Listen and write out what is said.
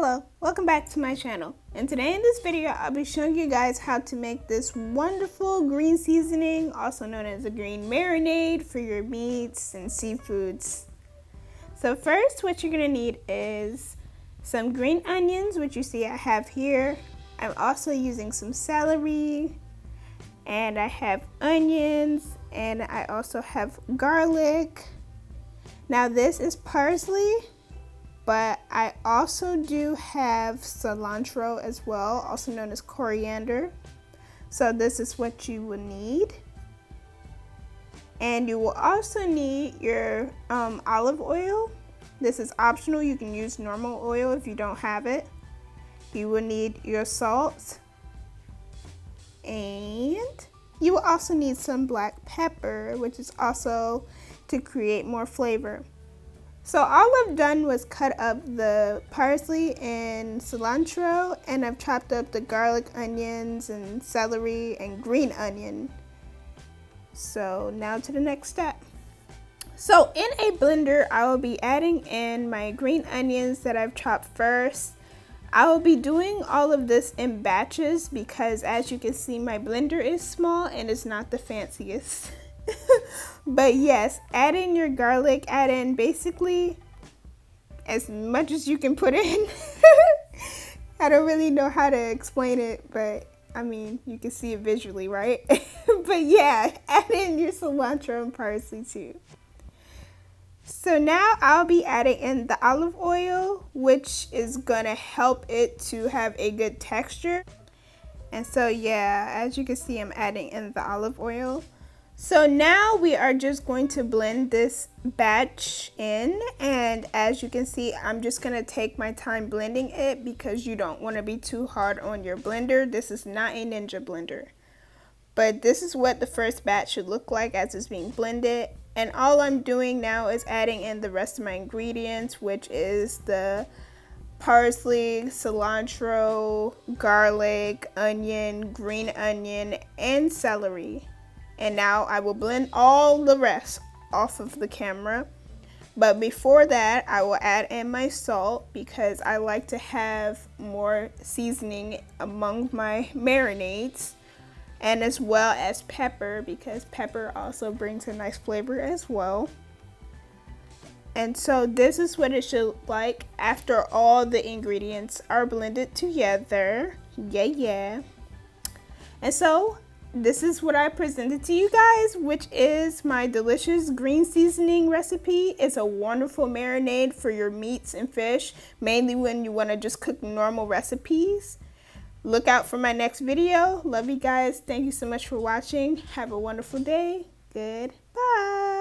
Hello, welcome back to my channel. And today in this video, I'll be showing you guys how to make this wonderful green seasoning, also known as a green marinade for your meats and seafoods. So first, what you're gonna need is some green onions, which you see I have here. I'm also using some celery, and I have onions, and I also have garlic. Now this is parsley, but I also do have cilantro as well, also known as coriander. So this is what you will need. And you will also need your olive oil. This is optional. You can use normal oil if you don't have it. You will need your salt. And you will also need some black pepper, which is also to create more flavor. So all I've done was cut up the parsley and cilantro, and I've chopped up the garlic, onions, and celery and green onion. So now to the next step. So in a blender, I will be adding in my green onions that I've chopped first. I will be doing all of this in batches because, as you can see, my blender is small and it's not the fanciest. But yes, add in your garlic, add in basically as much as you can put in. I don't really know how to explain it, but I mean, you can see it visually, right? But yeah, add in your cilantro and parsley too. So now I'll be adding in the olive oil, which is gonna help it to have a good texture. And so yeah, as you can see, I'm adding in the olive oil. So now we are just going to blend this batch in, and as you can see, I'm just going to take my time blending it because you don't want to be too hard on your blender. This is not a Ninja blender, but this is what the first batch should look like as it's being blended. And all I'm doing now is adding in the rest of my ingredients, which is the parsley, cilantro, garlic, onion, green onion, and celery. And now I will blend all the rest off of the camera. But before that, I will add in my salt because I like to have more seasoning among my marinades. And as well as pepper, because pepper also brings a nice flavor as well. And so this is what it should look like after all the ingredients are blended together. Yeah. And so this is what I presented to you guys, which is my delicious green seasoning recipe. It's a wonderful marinade for your meats and fish, mainly when you want to just cook normal recipes. Look out for my next video. Love you guys. Thank you so much for watching. Have a wonderful day. Goodbye.